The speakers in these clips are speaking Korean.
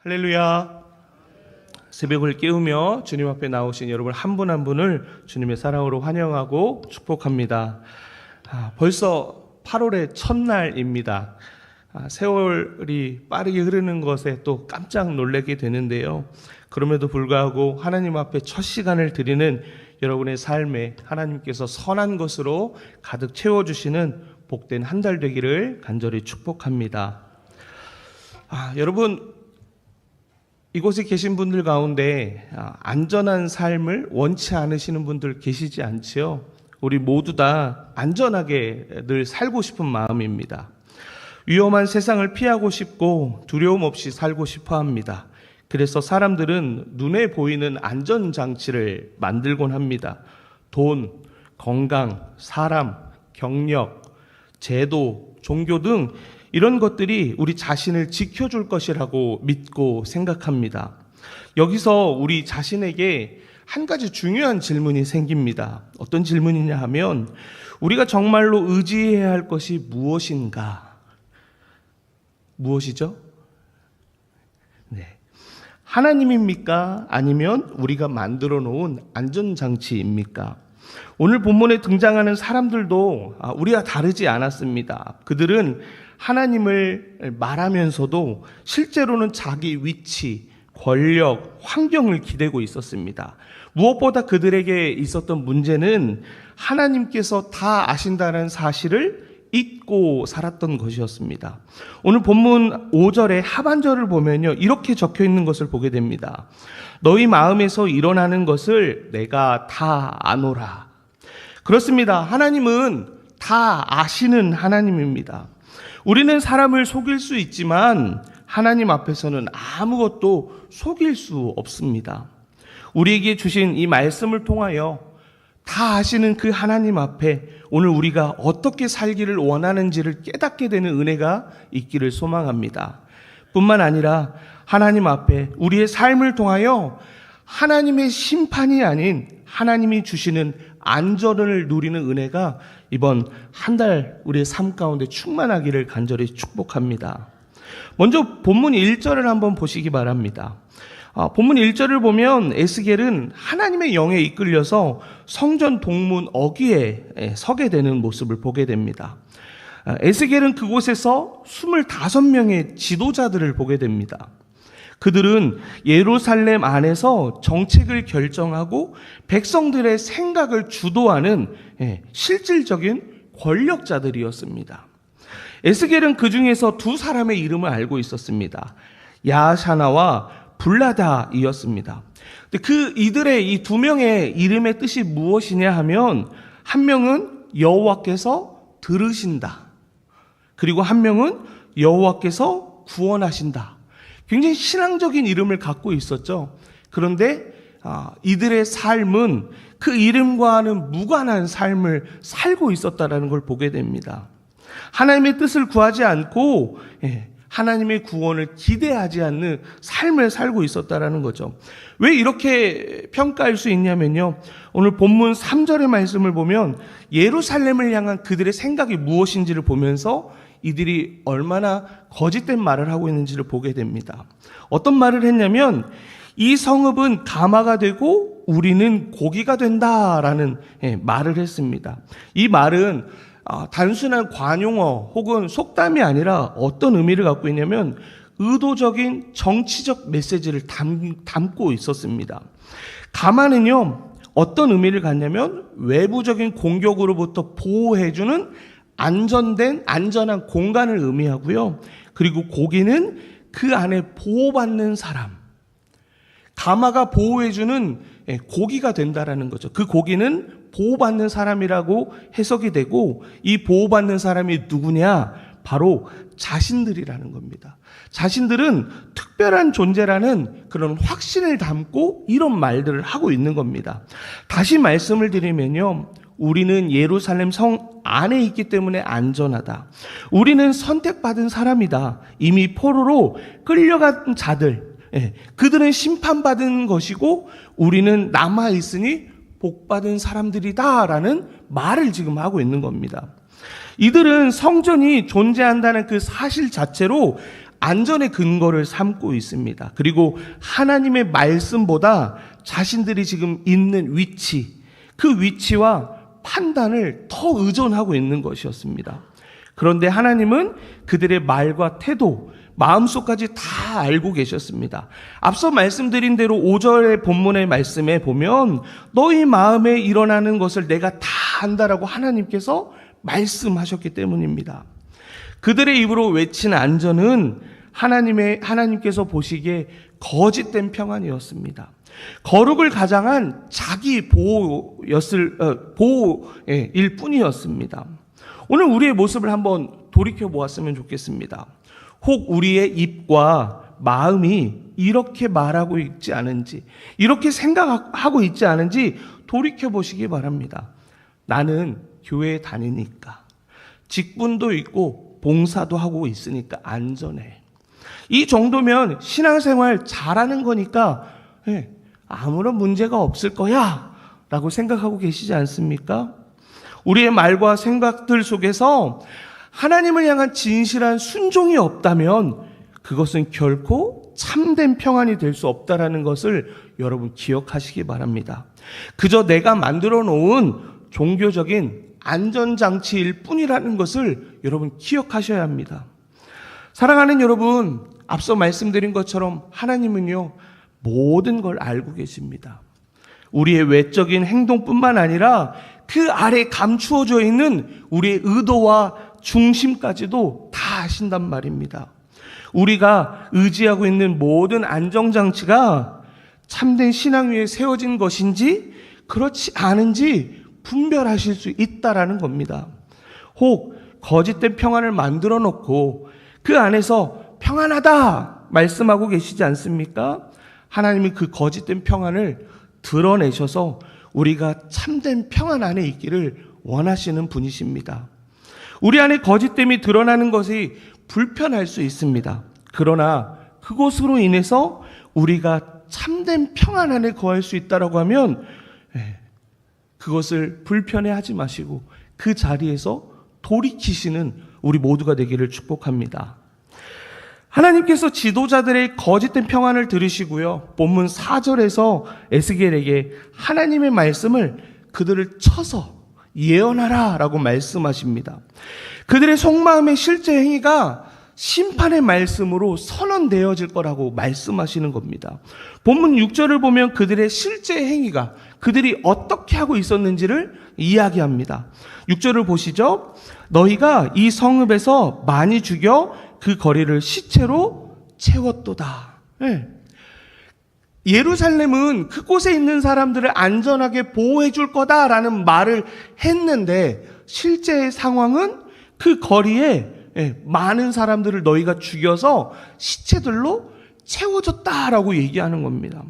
할렐루야. 새벽을 깨우며 주님 앞에 나오신 여러분 한 분 한 분을 주님의 사랑으로 환영하고 축복합니다. 벌써 8월의 첫날입니다. 세월이 빠르게 흐르는 것에 또 깜짝 놀라게 되는데요. 그럼에도 불구하고 하나님 앞에 첫 시간을 드리는 여러분의 삶에 하나님께서 선한 것으로 가득 채워주시는 복된 한 달 되기를 간절히 축복합니다. 여러분, 이곳에 계신 분들 가운데 안전한 삶을 원치 않으시는 분들 계시지 않지요? 우리 모두 다 안전하게 늘 살고 싶은 마음입니다. 위험한 세상을 피하고 싶고 두려움 없이 살고 싶어 합니다. 그래서 사람들은 눈에 보이는 안전장치를 만들곤 합니다. 돈, 건강, 사람, 경력, 제도, 종교 등 이런 것들이 우리 자신을 지켜줄 것이라고 믿고 생각합니다. 여기서 우리 자신에게 한 가지 중요한 질문이 생깁니다. 어떤 질문이냐 하면 우리가 정말로 의지해야 할 것이 무엇인가? 무엇이죠? 네. 하나님입니까? 아니면 우리가 만들어 놓은 안전장치입니까? 오늘 본문에 등장하는 사람들도 우리와 다르지 않았습니다. 그들은 하나님을 말하면서도 실제로는 자기 위치, 권력, 환경을 기대고 있었습니다. 무엇보다 그들에게 있었던 문제는 하나님께서 다 아신다는 사실을 잊고 살았던 것이었습니다. 오늘 본문 5절의 하반절을 보면요, 이렇게 적혀 있는 것을 보게 됩니다. 너희 마음에서 일어나는 것을 내가 다 아노라. 그렇습니다. 하나님은 다 아시는 하나님입니다. 우리는 사람을 속일 수 있지만 하나님 앞에서는 아무것도 속일 수 없습니다. 우리에게 주신 이 말씀을 통하여 다 아시는 그 하나님 앞에 오늘 우리가 어떻게 살기를 원하는지를 깨닫게 되는 은혜가 있기를 소망합니다. 뿐만 아니라 하나님 앞에 우리의 삶을 통하여 하나님의 심판이 아닌 하나님이 주시는 안전을 누리는 은혜가 이번 한 달 우리의 삶 가운데 충만하기를 간절히 축복합니다. 먼저 본문 1절을 한번 보시기 바랍니다. 본문 1절을 보면 에스겔은 하나님의 영에 이끌려서 성전 동문 어귀에 서게 되는 모습을 보게 됩니다. 에스겔은 그곳에서 25명의 지도자들을 보게 됩니다. 그들은 예루살렘 안에서 정책을 결정하고 백성들의 생각을 주도하는 실질적인 권력자들이었습니다. 에스겔은 그 중에서 두 사람의 이름을 알고 있었습니다. 야샤나와 블라다이었습니다. 그 이들의 이 두 명의 이름의 뜻이 무엇이냐 하면 한 명은 여호와께서 들으신다. 그리고 한 명은 여호와께서 구원하신다. 굉장히 신앙적인 이름을 갖고 있었죠. 그런데 이들의 삶은 그 이름과는 무관한 삶을 살고 있었다는 걸 보게 됩니다. 하나님의 뜻을 구하지 않고 하나님의 구원을 기대하지 않는 삶을 살고 있었다는 거죠. 왜 이렇게 평가할 수 있냐면요, 오늘 본문 3절의 말씀을 보면 예루살렘을 향한 그들의 생각이 무엇인지를 보면서 이들이 얼마나 거짓된 말을 하고 있는지를 보게 됩니다. 어떤 말을 했냐면 이 성읍은 가마가 되고 우리는 고기가 된다라는 말을 했습니다. 이 말은 단순한 관용어 혹은 속담이 아니라 어떤 의미를 갖고 있냐면 의도적인 정치적 메시지를 담고 있었습니다. 가마는요, 어떤 의미를 갖냐면 외부적인 공격으로부터 보호해주는 안전한 공간을 의미하고요. 그리고 고기는 그 안에 보호받는 사람. 가마가 보호해주는 고기가 된다라는 거죠. 그 고기는 보호받는 사람이라고 해석이 되고 이 보호받는 사람이 누구냐? 바로 자신들이라는 겁니다. 자신들은 특별한 존재라는 그런 확신을 담고 이런 말들을 하고 있는 겁니다. 다시 말씀을 드리면요, 우리는 예루살렘 성 안에 있기 때문에 안전하다. 우리는 선택받은 사람이다. 이미 포로로 끌려간 자들, 그들은 심판받은 것이고 우리는 남아있으니 복받은 사람들이다라는 말을 지금 하고 있는 겁니다. 이들은 성전이 존재한다는 그 사실 자체로 안전의 근거를 삼고 있습니다. 그리고 하나님의 말씀보다 자신들이 지금 있는 위치, 그 위치와 판단을 더 의존하고 있는 것이었습니다. 그런데 하나님은 그들의 말과 태도, 마음속까지 다 알고 계셨습니다. 앞서 말씀드린 대로 5절의 본문의 말씀에 보면 너희 마음에 일어나는 것을 내가 다 안다라고 하나님께서 말씀하셨기 때문입니다. 그들의 입으로 외친 안전은 하나님께서 보시기에 거짓된 평안이었습니다. 거룩을 가장한 자기 보호일 뿐이었습니다. 오늘 우리의 모습을 한번 돌이켜 보았으면 좋겠습니다. 혹 우리의 입과 마음이 이렇게 말하고 있지 않은지, 이렇게 생각하고 있지 않은지 돌이켜 보시기 바랍니다. 나는 교회에 다니니까, 직분도 있고 봉사도 하고 있으니까 안전해. 이 정도면 신앙생활 잘하는 거니까 아무런 문제가 없을 거야 라고 생각하고 계시지 않습니까? 우리의 말과 생각들 속에서 하나님을 향한 진실한 순종이 없다면 그것은 결코 참된 평안이 될 수 없다라는 것을 여러분 기억하시기 바랍니다. 그저 내가 만들어 놓은 종교적인 안전장치일 뿐이라는 것을 여러분 기억하셔야 합니다. 사랑하는 여러분, 앞서 말씀드린 것처럼 하나님은요, 모든 걸 알고 계십니다. 우리의 외적인 행동뿐만 아니라 그 아래 감추어져 있는 우리의 의도와 중심까지도 다 아신단 말입니다. 우리가 의지하고 있는 모든 안정장치가 참된 신앙 위에 세워진 것인지 그렇지 않은지 분별하실 수 있다라는 겁니다. 혹 거짓된 평안을 만들어 놓고 그 안에서 평안하다 말씀하고 계시지 않습니까? 하나님이 그 거짓된 평안을 드러내셔서 우리가 참된 평안 안에 있기를 원하시는 분이십니다. 우리 안에 거짓됨이 드러나는 것이 불편할 수 있습니다. 그러나 그것으로 인해서 우리가 참된 평안 안에 거할 수 있다라고 하면 그것을 불편해하지 마시고 그 자리에서 돌이키시는 우리 모두가 되기를 축복합니다. 하나님께서 지도자들의 거짓된 평안을 들으시고요, 본문 4절에서 에스겔에게 하나님의 말씀을 그들을 쳐서 예언하라 라고 말씀하십니다. 그들의 속마음의 실제 행위가 심판의 말씀으로 선언되어질 거라고 말씀하시는 겁니다. 본문 6절을 보면 그들의 실제 행위가, 그들이 어떻게 하고 있었는지를 이야기합니다. 6절을 보시죠. 너희가 이 성읍에서 많이 죽여 그 거리를 시체로 채웠도다. 예루살렘은 그곳에 있는 사람들을 안전하게 보호해 줄 거다라는 말을 했는데 실제 상황은 그 거리에 많은 사람들을 너희가 죽여서 시체들로 채워줬다라고 얘기하는 겁니다.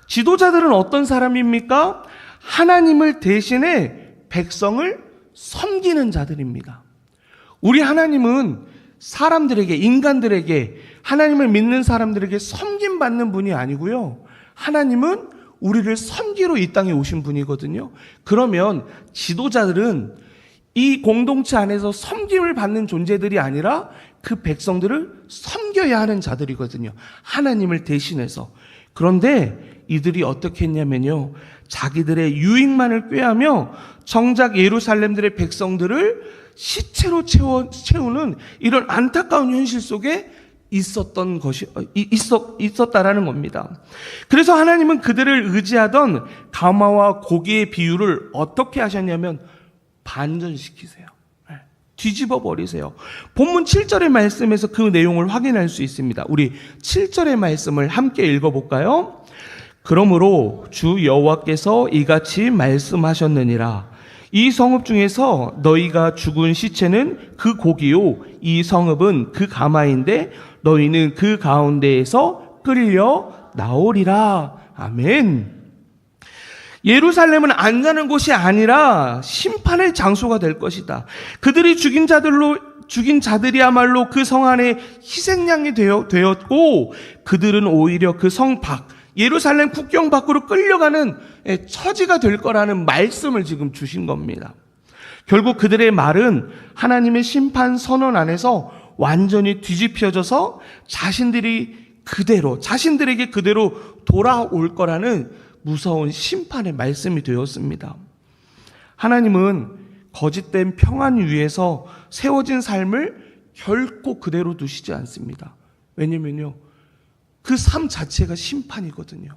지도자들은 어떤 사람입니까? 하나님을 대신해 백성을 섬기는 자들입니다. 우리 하나님은 사람들에게, 인간들에게, 하나님을 믿는 사람들에게 섬김받는 분이 아니고요, 하나님은 우리를 섬기러 이 땅에 오신 분이거든요. 그러면 지도자들은 이 공동체 안에서 섬김을 받는 존재들이 아니라 그 백성들을 섬겨야 하는 자들이거든요. 하나님을 대신해서. 그런데 이들이 어떻게 했냐면요, 자기들의 유익만을 꾀하며 정작 예루살렘들의 백성들을 시체로 채우는 이런 안타까운 현실 속에 있었다라는 겁니다. 그래서 하나님은 그들을 의지하던 가마와 고기의 비유를 어떻게 하셨냐면 반전시키세요. 뒤집어 버리세요. 본문 7절의 말씀에서 그 내용을 확인할 수 있습니다. 우리 7절의 말씀을 함께 읽어볼까요? 그러므로 주 여호와께서 이같이 말씀하셨느니라. 이 성읍 중에서 너희가 죽은 시체는 그 고기요, 이 성읍은 그 가마인데 너희는 그 가운데에서 끌려 나오리라. 아멘. 예루살렘은 안전한 곳이 아니라 심판의 장소가 될 것이다. 그들이 죽인 자들이야말로 그 성 안에 희생양이 되었고, 그들은 오히려 그 성 밖, 예루살렘 국경 밖으로 끌려가는 처지가 될 거라는 말씀을 지금 주신 겁니다. 결국 그들의 말은 하나님의 심판 선언 안에서 완전히 뒤집혀져서 자신들에게 그대로 돌아올 거라는 무서운 심판의 말씀이 되었습니다. 하나님은 거짓된 평안 위에서 세워진 삶을 결코 그대로 두시지 않습니다. 왜냐면요, 그 삶 자체가 심판이거든요.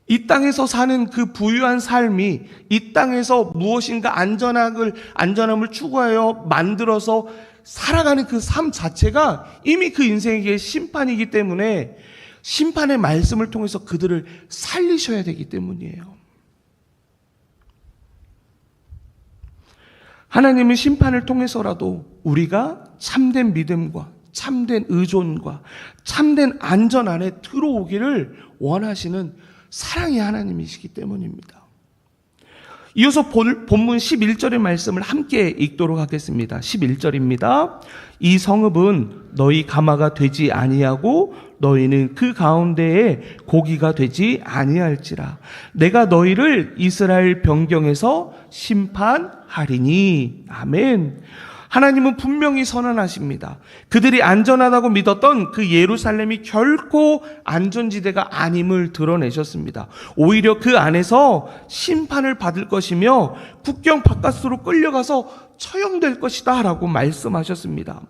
이 땅에서 사는 그 부유한 삶이 이 땅에서 무엇인가 안전함을 추구하여 만들어서 살아가는 그 삶 자체가 이미 그 인생에게 심판이기 때문에 심판의 말씀을 통해서 그들을 살리셔야 되기 때문이에요. 하나님은 심판을 통해서라도 우리가 참된 믿음과 참된 의존과 참된 안전 안에 들어오기를 원하시는 사랑의 하나님이시기 때문입니다. 이어서 본문 11절의 말씀을 함께 읽도록 하겠습니다. 11절입니다. 이 성읍은 너희 가마가 되지 아니하고 너희는 그 가운데에 고기가 되지 아니할지라. 내가 너희를 이스라엘 변경에서 심판하리니. 아멘. 하나님은 분명히 선언하십니다. 그들이 안전하다고 믿었던 그 예루살렘이 결코 안전지대가 아님을 드러내셨습니다. 오히려 그 안에서 심판을 받을 것이며 국경 바깥으로 끌려가서 처형될 것이다 라고 말씀하셨습니다.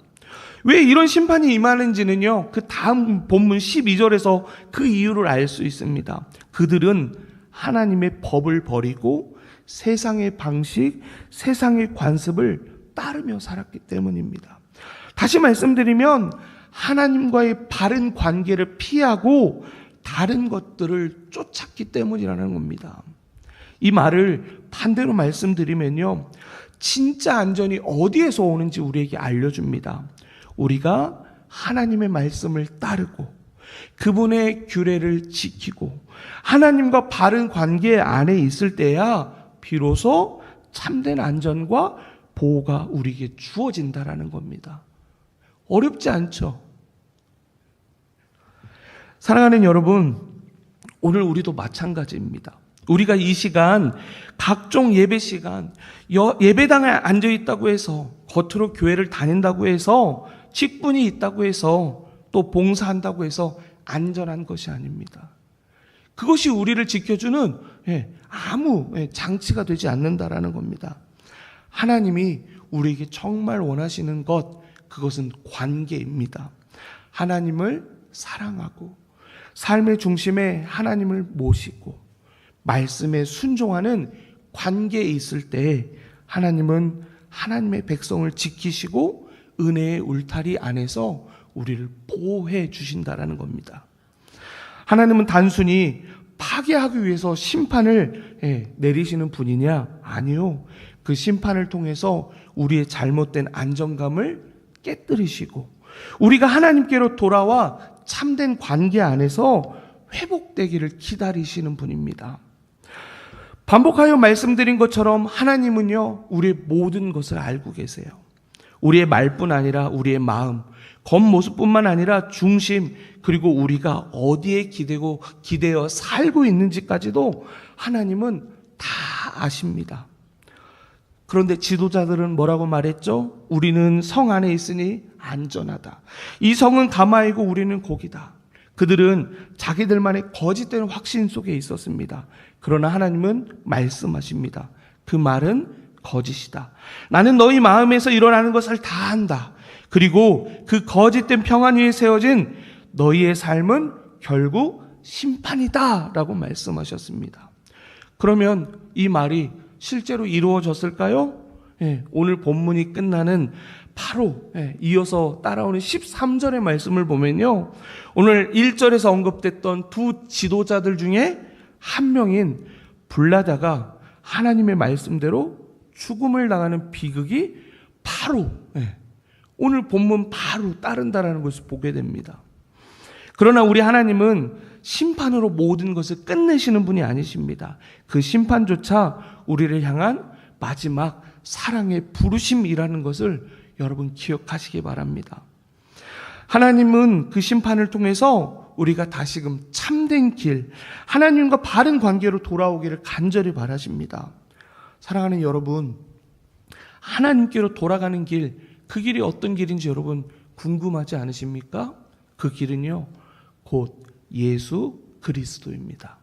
왜 이런 심판이 임하는지는요, 그 다음 본문 12절에서 그 이유를 알 수 있습니다. 그들은 하나님의 법을 버리고 세상의 방식, 세상의 관습을 따르며 살았기 때문입니다. 다시 말씀드리면 하나님과의 바른 관계를 피하고 다른 것들을 쫓았기 때문이라는 겁니다. 이 말을 반대로 말씀드리면요, 진짜 안전이 어디에서 오는지 우리에게 알려줍니다. 우리가 하나님의 말씀을 따르고 그분의 규례를 지키고 하나님과 바른 관계 안에 있을 때야 비로소 참된 안전과 보호가 우리에게 주어진다라는 겁니다. 어렵지 않죠? 사랑하는 여러분, 오늘 우리도 마찬가지입니다. 우리가 이 시간, 각종 예배 시간, 예배당에 앉아 있다고 해서, 겉으로 교회를 다닌다고 해서, 직분이 있다고 해서, 또 봉사한다고 해서 안전한 것이 아닙니다. 그것이 우리를 지켜주는 아무 장치가 되지 않는다라는 겁니다. 하나님이 우리에게 정말 원하시는 것, 그것은 관계입니다. 하나님을 사랑하고 삶의 중심에 하나님을 모시고 말씀에 순종하는 관계에 있을 때 하나님은 하나님의 백성을 지키시고 은혜의 울타리 안에서 우리를 보호해 주신다라는 겁니다. 하나님은 단순히 파괴하기 위해서 심판을 내리시는 분이냐? 아니요. 그 심판을 통해서 우리의 잘못된 안정감을 깨뜨리시고 우리가 하나님께로 돌아와 참된 관계 안에서 회복되기를 기다리시는 분입니다. 반복하여 말씀드린 것처럼 하나님은요, 우리의 모든 것을 알고 계세요. 우리의 말뿐 아니라 우리의 마음, 겉모습뿐만 아니라 중심, 그리고 우리가 어디에 기대어 살고 있는지까지도 하나님은 다 아십니다. 그런데 지도자들은 뭐라고 말했죠? 우리는 성 안에 있으니 안전하다. 이 성은 가마이고 우리는 고기다. 그들은 자기들만의 거짓된 확신 속에 있었습니다. 그러나 하나님은 말씀하십니다. 그 말은 거짓이다. 나는 너희 마음에서 일어나는 것을 다 안다. 그리고 그 거짓된 평안 위에 세워진 너희의 삶은 결국 심판이다 라고 말씀하셨습니다. 그러면 이 말이 실제로 이루어졌을까요? 오늘 본문이 끝나는 바로 이어서 따라오는 13절의 말씀을 보면요, 오늘 1절에서 언급됐던 두 지도자들 중에 한 명인 블라다가 하나님의 말씀대로 죽음을 당하는 비극이 바로 오늘 본문 바로 따른다라는 것을 보게 됩니다. 그러나 우리 하나님은 심판으로 모든 것을 끝내시는 분이 아니십니다. 그 심판조차 우리를 향한 마지막 사랑의 부르심이라는 것을 여러분 기억하시기 바랍니다. 하나님은 그 심판을 통해서 우리가 다시금 참된 길, 하나님과 바른 관계로 돌아오기를 간절히 바라십니다. 사랑하는 여러분, 하나님께로 돌아가는 길, 그 길이 어떤 길인지 여러분 궁금하지 않으십니까? 그 길은요, 곧 예수 그리스도입니다.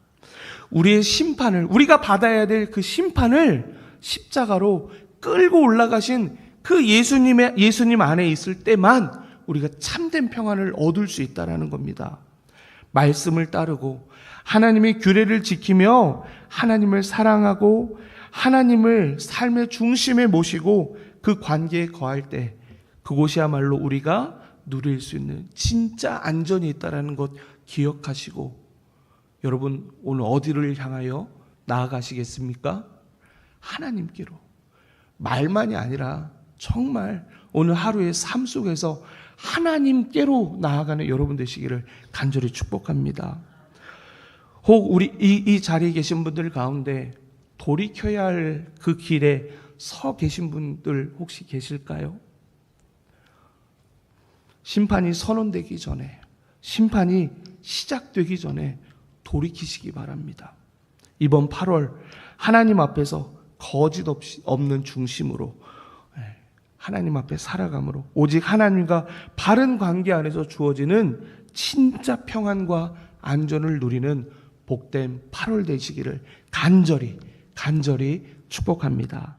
우리의 심판을, 우리가 받아야 될 그 심판을 십자가로 끌고 올라가신 그 예수님 안에 있을 때만 우리가 참된 평안을 얻을 수 있다는 겁니다. 말씀을 따르고 하나님의 규례를 지키며 하나님을 사랑하고 하나님을 삶의 중심에 모시고 그 관계에 거할 때 그곳이야말로 우리가 누릴 수 있는 진짜 안전이 있다는 것 기억하시고, 여러분 오늘 어디를 향하여 나아가시겠습니까? 하나님께로. 말만이 아니라 정말 오늘 하루의 삶 속에서 하나님께로 나아가는 여러분 되시기를 간절히 축복합니다. 혹 우리 이 자리에 계신 분들 가운데 돌이켜야 할 그 길에 서 계신 분들 혹시 계실까요? 심판이 선언되기 전에, 심판이 시작되기 전에 돌이키시기 바랍니다. 이번 8월 하나님 앞에서 거짓 없는 중심으로 하나님 앞에 살아감으로 오직 하나님과 바른 관계 안에서 주어지는 진짜 평안과 안전을 누리는 복된 8월 되시기를 간절히 축복합니다.